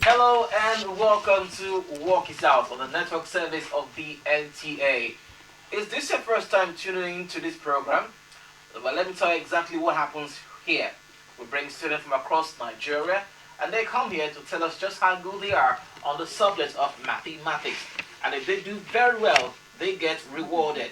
Hello and welcome to Walk It Out on the network service of the NTA. Is this your first time tuning in to this program? Well, let me tell you exactly what happens here. We bring students from across Nigeria and they come here to tell us just how good they are on the subject of mathematics. And if they do very well, they get rewarded.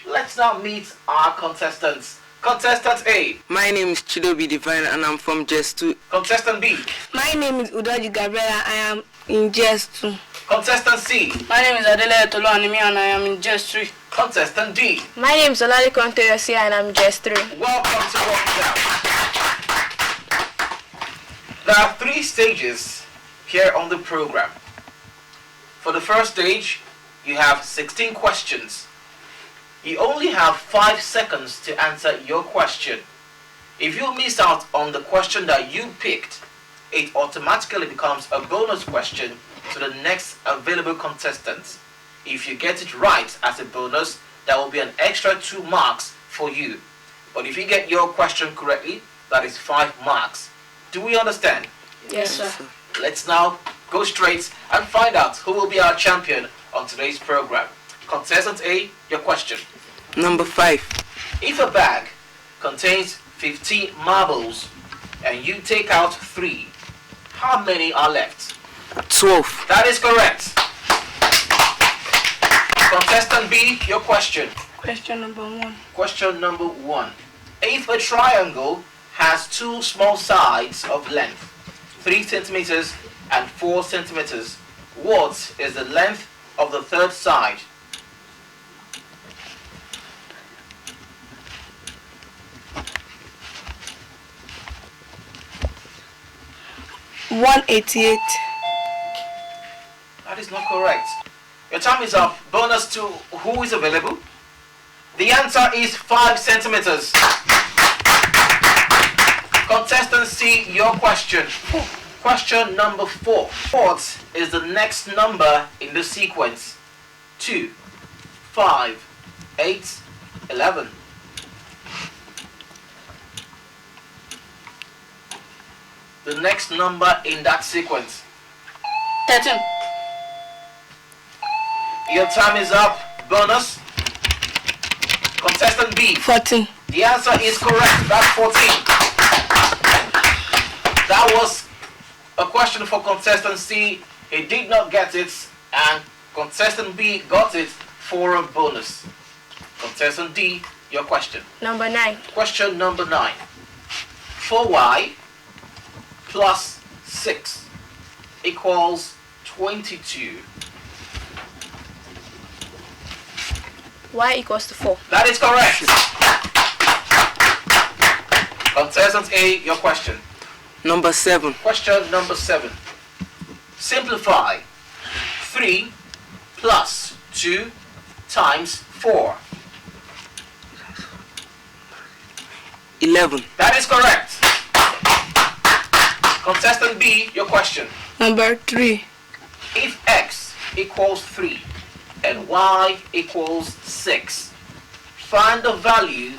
Let's now meet our contestants. Contestant A. My name is Chidobi Divine and I'm from JES 2. Contestant B. My name is Udoji Gabriela. I am in JES 2. Contestant C. My name is Adele Toluanimi and I am in JES 3. Contestant D. My name is Olale Konteyosi and I'm in JES 3. Welcome to Walk It Out. There are 3 stages here on the program. For the first stage, you have 16 questions. You only have 5 seconds to answer your question. If you miss out on the question that you picked, it automatically becomes a bonus question to the next available contestant. If you get it right as a bonus, there will be an extra 2 marks for you. But if you get your question correctly, that is 5 marks. Do we understand? Yes, sir. Let's now go straight and find out who will be our champion on today's program. Contestant A, your question. Number 5. If a bag contains 50 marbles and you take out 3, how many are left? 12. That is correct. Contestant B, your question. Question number 1. Question number 1. If a triangle has 2 small sides of length, 3 centimeters and 4 centimeters, what is the length of the third side? $188. That is not correct. Your time is up. Bonus to who is available? The answer is 5 centimeters. Contestant C, your question. Question number 4. What is the next number in the sequence? 2, 5, 8, 11. The next number in that sequence. 13. Your time is up. Bonus. Contestant B. 14. The answer is correct. That's 14. That was a question for contestant C. He did not get it, and contestant B got it for a bonus. Contestant D, your question. Number 9. Question number 9. 4y plus 6 equals 22. Y equals to 4. That is correct. Contestant A, your question. Number 7. Question number 7. Simplify 3 plus 2 times 4. 11. That is correct. Contestant B, your question. Number 3. If x equals 3 and y equals 6, find the value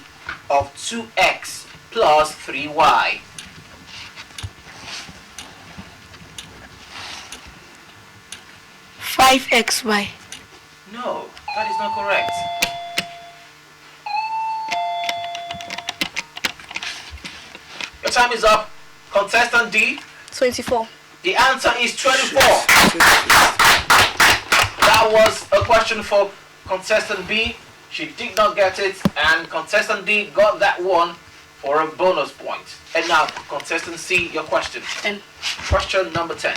of 2x plus 3y. $5XY. No, that is not correct. Your time is up. Contestant D, 24. the answer is 24. That was a question for contestant B. She did not get it, and contestant D got that one for a bonus point. And now, contestant C, your question. 10. Question number 10.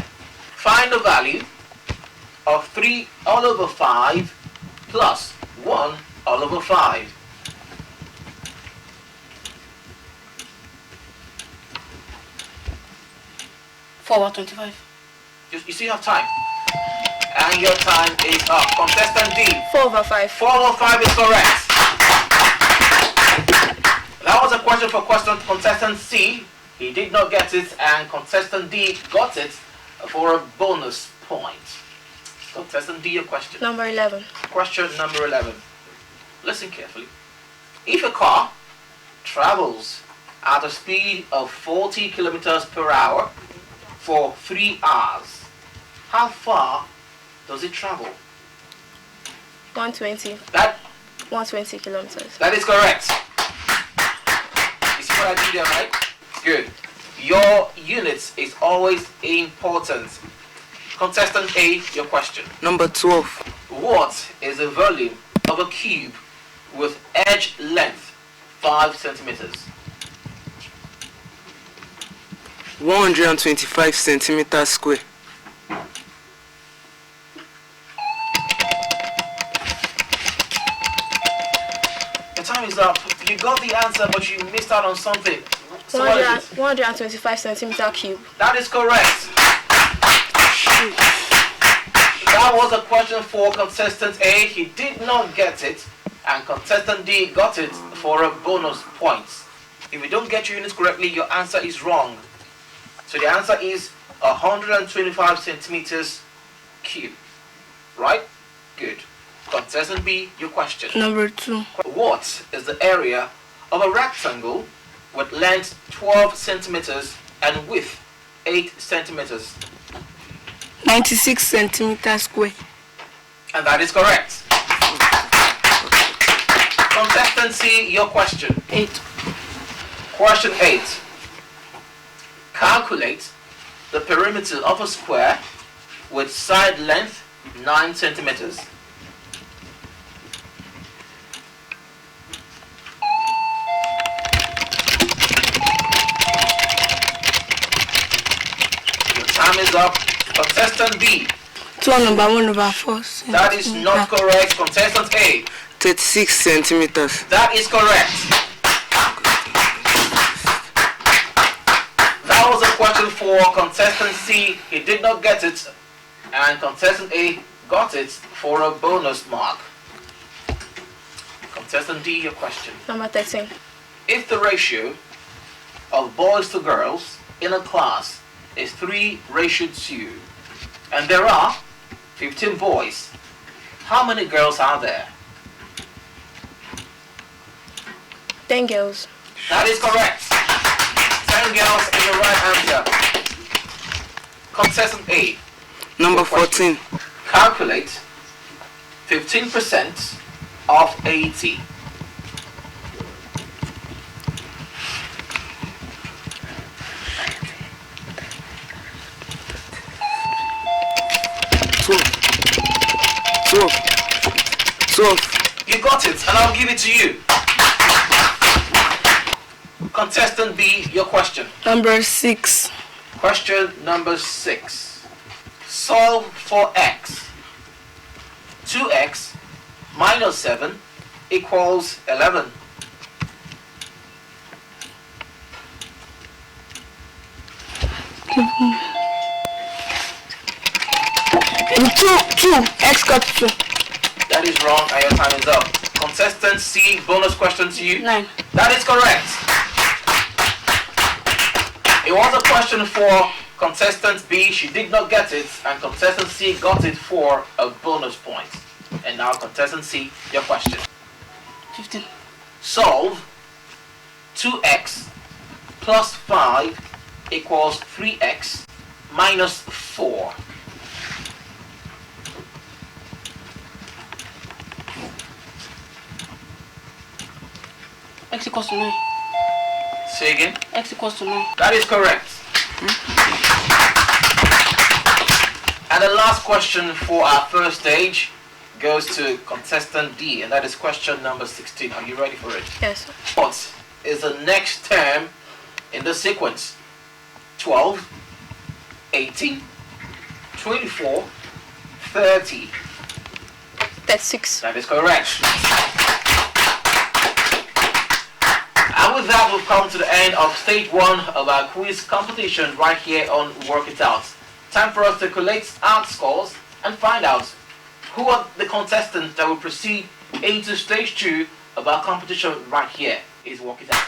Find the value of 3 all over 5 plus 1 all over 5. $4.25. You still have time. And your time is up. Contestant D. 4/5. 4 over 5 is correct. That was a question for contestant C. He did not get it, and contestant D got it for a bonus point. Contestant D, your question. Number 11. Question number 11. Listen carefully. If a car travels at a speed of 40 kilometers per hour for 3 hours, how far does it travel? 120. That 120 kilometers. That is correct. You see what I did there, right? Good. Your units is always important. Contestant A, your question. Number 12. What is the volume of a cube with edge length 5 centimeters? 125 centimeters square. Your time is up. You got the answer, but you missed out on something. So what is it? 125 centimeter cube. That is correct. That was a question for contestant A. He did not get it, and contestant D got it for a bonus point. If you don't get your units correctly, your answer is wrong. So the answer is 125 centimeters cube. Right? Good. Contestant B, your question. Number 2. What is the area of a rectangle with length 12 centimeters and width 8 centimeters? 96 centimeters square. And that is correct. Contestant C, your question. 8. Question 8. Calculate the perimeter of a square with side length 9 centimeters. Your time is up. Contestant B. 1/4. That is not correct. Contestant A. 36 centimeters. That is correct. That was a question for contestant C. He did not get it. And contestant A got it for a bonus mark. Contestant D, your question. Number 13. If the ratio of boys to girls in a class is 3:2, and there are 15 boys, how many girls are there? 10 girls. That is correct. 10 girls is the right answer. Contestant A. Number 14. Calculate 15% of 80. Twelve. You got it, and I'll give it to you. Contestant B, your question. Number 6. Question number 6. Solve for x. 2x minus 7 equals 11. Two. X got 2. That is wrong, and your time is up. Contestant C, bonus question to you. 9. That is correct. It was a question for contestant B. She did not get it, and contestant C got it for a bonus point. And now contestant C, your question. 15. Solve 2x plus 5 equals 3x minus 4. X equals to 9. Say again. X equals to 9. That is correct. And the last question for our first stage goes to contestant D, and that is question number 16. Are you ready for it? Yes. What is the next term in the sequence? 12, 18, 24, 30. 36. That is correct. And with that, we've come to the end of stage 1 of our quiz competition right here on Work It Out. Time for us to collate our scores and find out who are the contestants that will proceed into stage 2 of our competition right here is Work It Out.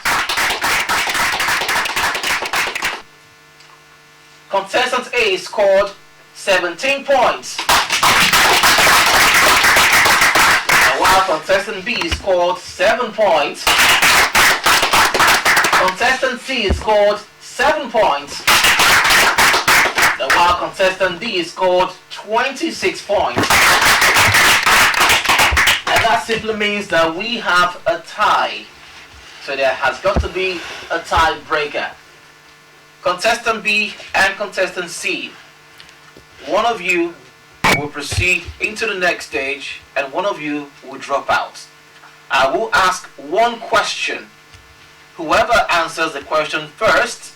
Contestant A scored 17 points. And while contestant B scored 7 points, contestant C scored 7 points. The Our contestant D scored 26 points. And that simply means that we have a tie. So there has got to be a tiebreaker. Contestant B and contestant C, one of you will proceed into the next stage and one of you will drop out. I will ask one question. Whoever answers the question first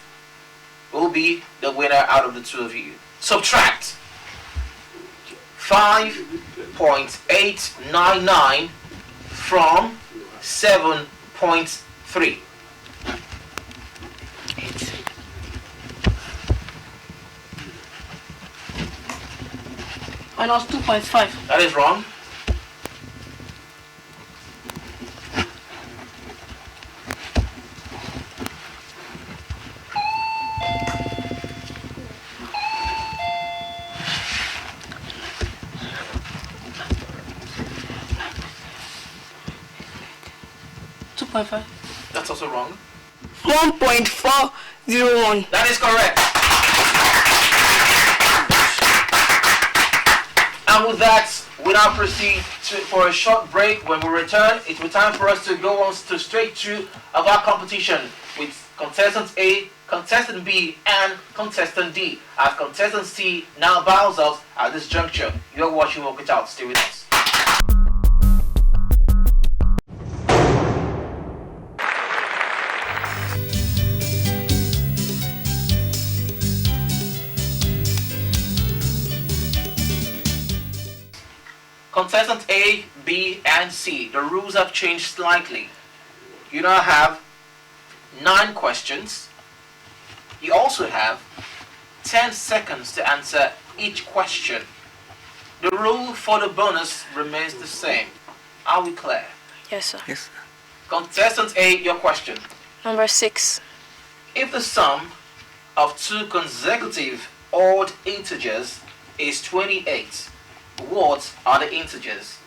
will be the winner out of the two of you. Subtract 5.899 from 7.3. Minus 2.5. That is wrong. That's also wrong. 1.401. That is correct. And with that, we now proceed for a short break. When we return, it will be time for us to go on to straight two of our competition with contestant A, contestant B, and contestant D. As contestant C now bows out at this juncture. You're watching Work It Out. Stay with us. Contestant A, B, and C. The rules have changed slightly. You now have 9 questions. You also have 10 seconds to answer each question. The rule for the bonus remains the same. Are we clear? Yes, sir. Yes, sir. Contestant A, your question. Number 6. If the sum of two consecutive odd integers is 28, what are the integers?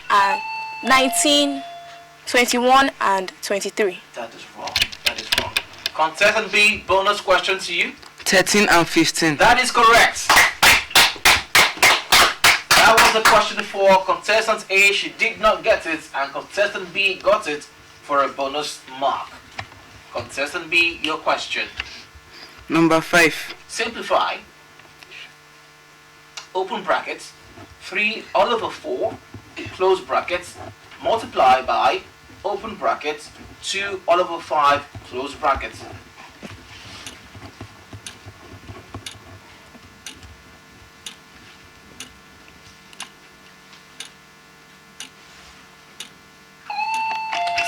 And 19, 21, and 23. That is wrong. That is wrong. Contestant B, bonus question to you. 13 and 15. That is correct. That was the question for contestant A. She did not get it, and contestant B got it for a bonus mark. Contestant B, your question. Number 5. Simplify. Open brackets. 3 all over 4. Close brackets. Multiply by open brackets. 2 all over 5. Close brackets.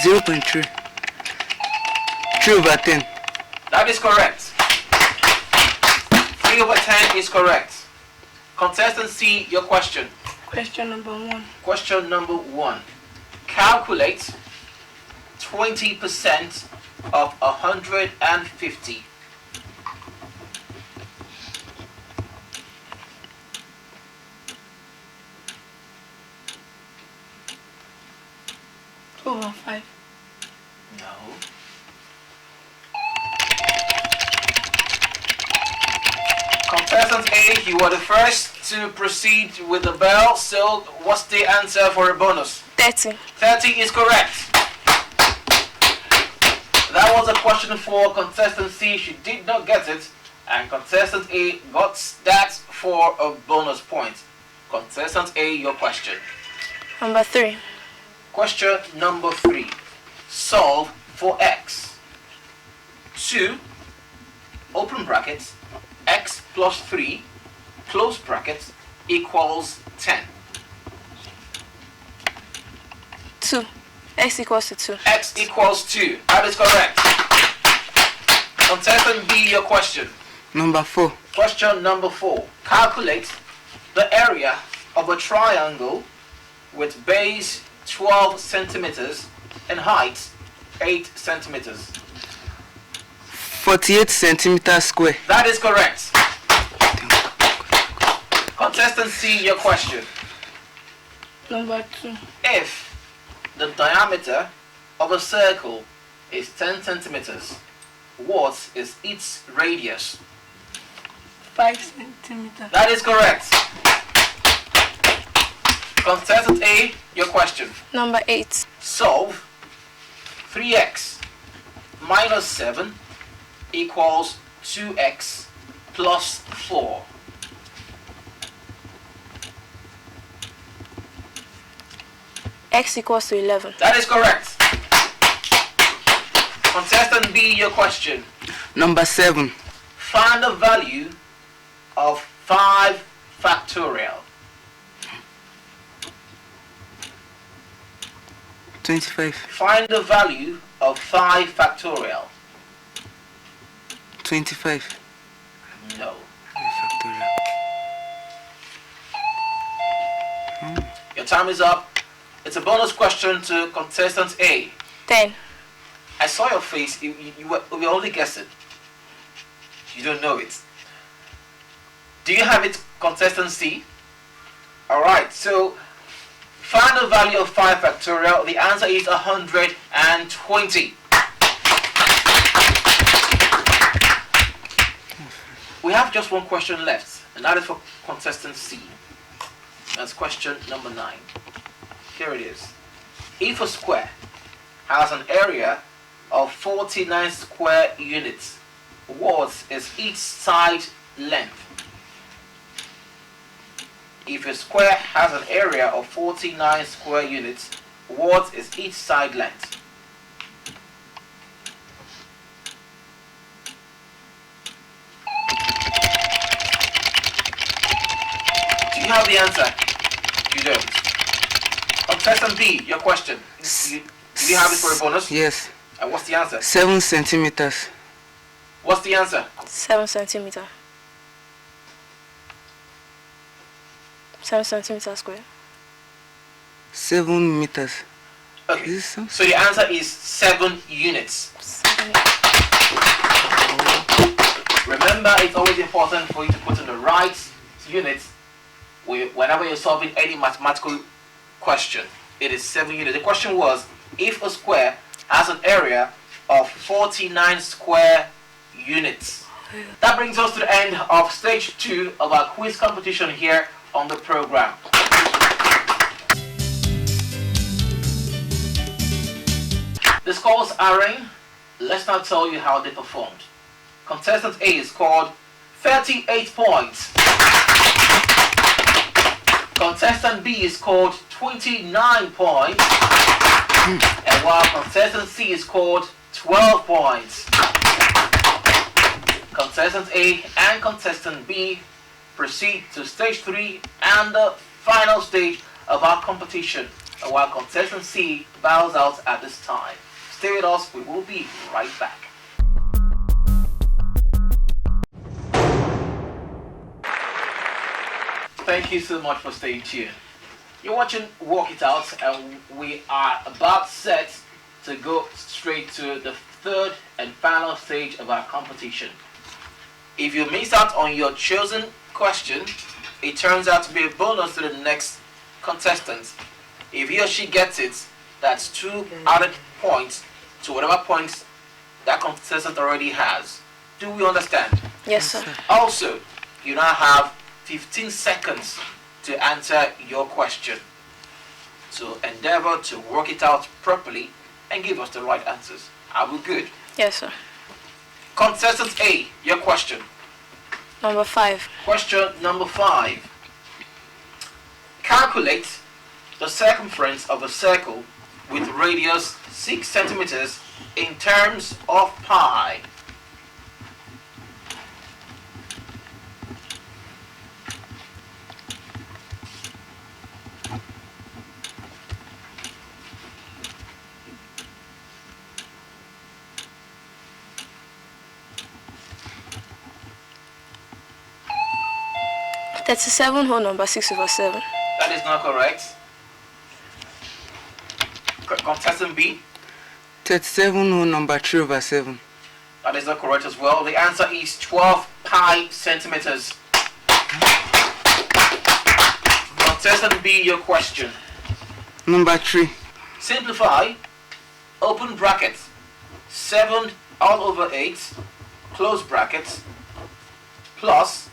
Zero 0.3. 3 over 10. That is correct. 3 over 10 is correct. Contestant C, your question. Question number 1. Question number 1. Calculate 20% of 150. Over 5. No. Contestant A, you were the first to proceed with the bell, so what's the answer for a bonus? 30. 30 is correct. That was a question for contestant C. She did not get it, and contestant A got that for a bonus point. Contestant A, your question. Number 3. Question number 3. Solve for x. 2, open brackets, x plus 3, close brackets, equals 10. 2. X equals to 2. X equals 2. That is correct. Contestant B, your question. Number 4. Question number 4. Calculate the area of a triangle with base 12 centimeters and height 8 centimeters. 48 centimeters square. That is correct. Contestant C, your question. Number 2. If the diameter of a circle is 10 centimeters, what is its radius? 5 centimeters. That is correct. Contestant A, your question. Number 8. Solve 3x minus 7 equals 2x plus 4. X equals to 11. That is correct. Contestant B, your question. Number 7. Find the value of 5 factorial. 25. Find the value of 5 factorial. 25. No. Factorial. Your time is up. It's a bonus question to contestant A. 10. I saw your face. You were only guessing. You don't know it. Do you have it, contestant C? Alright, so find the value of 5 factorial. The answer is 120. We have just one question left, and that is for contestant C. That's question number 9. Here it is. If a square has an area of 49 square units, what is each side length? If a square has an area of 49 square units, what is each side length? Do you have the answer? You don't. Contestant B, your question. Do you have it for a bonus? Yes. And what's the answer? 7 centimeters. What's the answer? 7 centimeters. 7 centimeters square. 7 meters. Okay. Is this so? So the answer is 7 units. 7. Remember, it's always important for you to put in the right units whenever you're solving any mathematical question. It is 7 units. The question was, if a square has an area of 49 square units. That brings us to the end of stage 2 of our quiz competition here on the program. The scores are in. Let's now tell you how they performed. Contestant A scored 38 points. Contestant B scored 29 points. And while contestant C scored 12 points. Contestant A and contestant B proceed to stage 3 and the final stage of our competition. And while contestant C bows out at this time. Stay with us, we will be right back. Thank you so much for staying tuned. You're watching Walk It Out, and we are about set to go straight to the third and final stage of our competition. If you missed out on your chosen question, it turns out to be a bonus to the next contestant. If he or she gets it, that's 2 added points to whatever points that contestant already has. Do we understand? Yes, sir. Also, you now have 15 seconds to answer your question. So endeavor to work it out properly and give us the right answers. Are we good? Yes, sir. Contestant A, your question. Number 5. Question number 5. Calculate the circumference of a circle with radius 6 centimeters in terms of pi. That's 7 whole number 6/7. That is not correct. Contestant B. 37 whole number 3/7. That is not correct as well. The answer is 12 pi centimeters. Contestant B, your question. Number 3. Simplify, open brackets, 7 all over 8, close brackets, plus,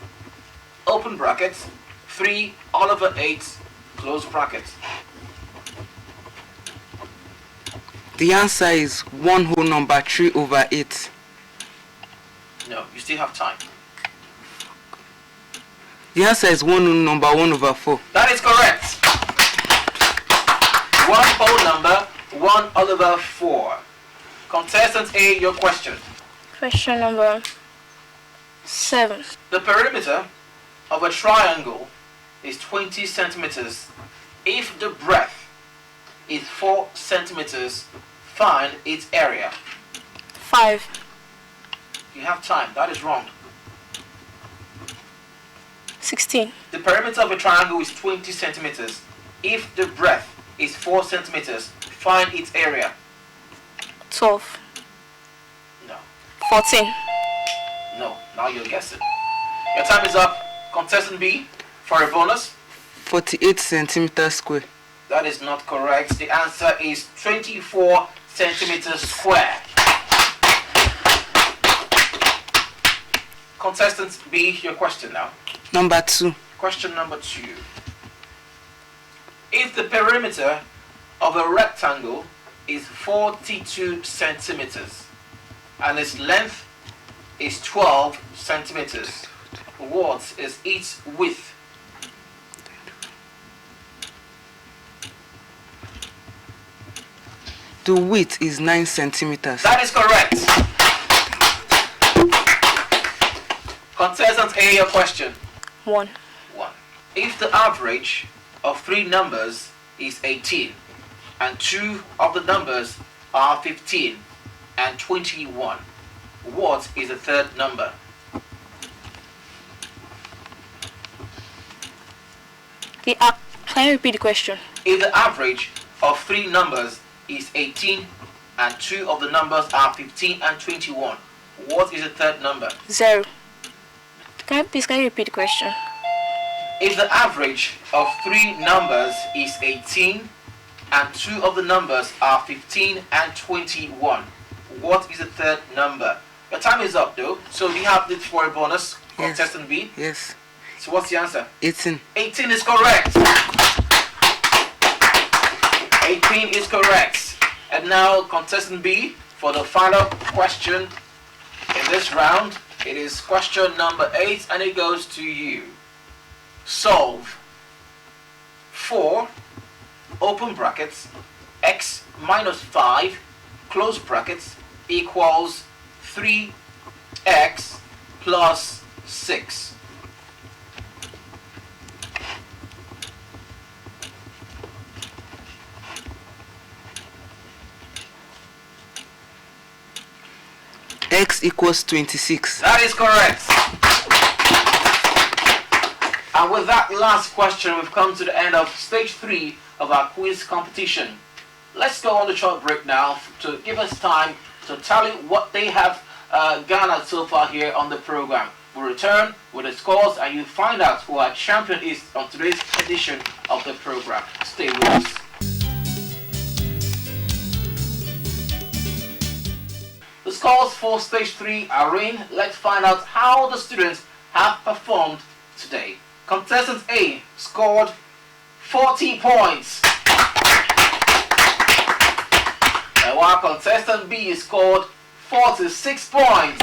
open brackets, 3 all over 8, close brackets. The answer is 1 whole number 3 over 8. No, you still have time. The answer is 1 whole number 1 over 4. That is correct. 1 whole number, 1 all over 4. Contestant A, your question. Question number 7. The perimeter of a triangle is 20 centimeters. If the breadth is 4 centimeters, find its area. 5. You have time. That is wrong. 16. The perimeter of a triangle is 20 centimeters. If the breadth is 4 centimeters, find its area. 12. No. 14. No. Now you're guessing. Your time is up. Contestant B, for a bonus. 48 centimeters square. That is not correct. The answer is 24 centimeters square. Contestant B, your question now. Number 2. Question number 2. If the perimeter of a rectangle is 42 centimeters and its length is 12 centimeters, what is its width? The width is 9 centimeters. That is correct. Contestant A, your question. 1. 1. If the average of 3 numbers is 18 and 2 of the numbers are 15 and 21, what is the third number? Can you repeat the question? If the average of 3 numbers is 18 and 2 of the numbers are 15 and 21, what is the third number? 0. Can you repeat the question? If the average of 3 numbers is 18 and 2 of the numbers are 15 and 21, what is the third number? Your time is up though, so do you have this for a bonus? Yes. Contestant B? Yes. So what's the answer? 18. 18 is correct. 18 is correct. And now contestant B, for the final question in this round, it is question number 8 and it goes to you. Solve 4, open brackets, x minus 5, close brackets, equals 3x plus 6. X equals 26. That is correct. And with that last question, we've come to the end of stage 3 of our quiz competition. Let's go on the short break now to give us time to tally what they have garnered so far here on the program. We'll return with the scores and you'll find out who our champion is on today's edition of the program. Stay with us. The scores for stage 3 are in. Let's find out how the students have performed today. Contestant A scored 40 points. And while contestant B scored 46 points.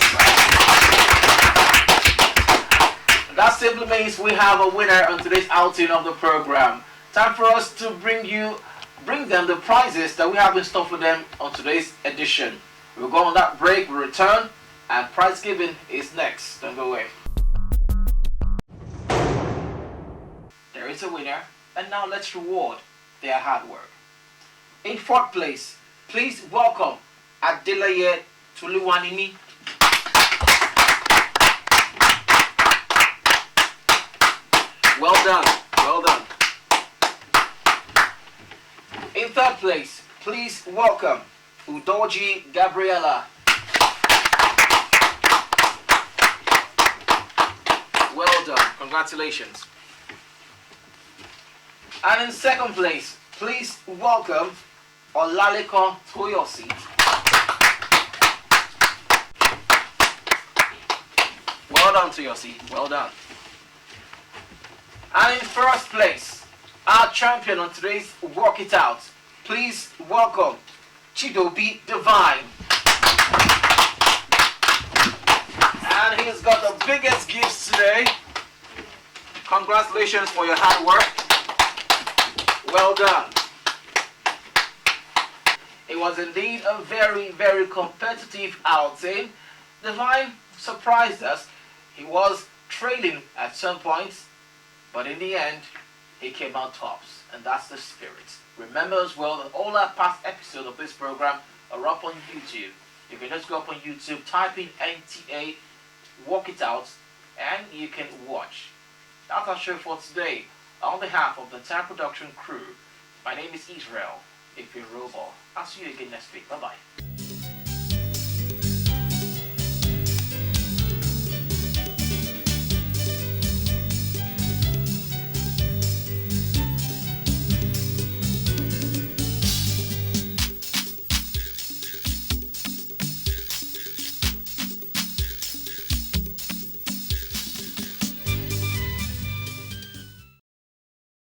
That simply means we have a winner on today's outing of the program. Time for us to bring them the prizes that we have in store for them on today's edition. We'll go on that break, we'll return, and prize giving is next. Don't go away. There is a winner, and now let's reward their hard work. In 4th place, please welcome Adelaye Tuluwanimi. Well done, well done. In 3rd place, please welcome Udoji Gabriela. Well done, congratulations. And in second place, please welcome Olaliko Toyosi. Well done, Toyosi. Well done. And in first place, our champion on today's Walk It Out, please welcome Chidobi Divine. And he's got the biggest gifts today. Congratulations for your hard work. Well done. It was indeed a very, very competitive outing. Divine surprised us. He was trailing at some points, but in the end, he came out tops, and that's the spirit. Remember as well that all our past episodes of this program are up on YouTube. You can just go up on YouTube, type in NTA, Walk It Out, and you can watch. That's our show for today. On behalf of the entire production crew, my name is Israel, if you're a robot. I'll see you again next week. Bye-bye.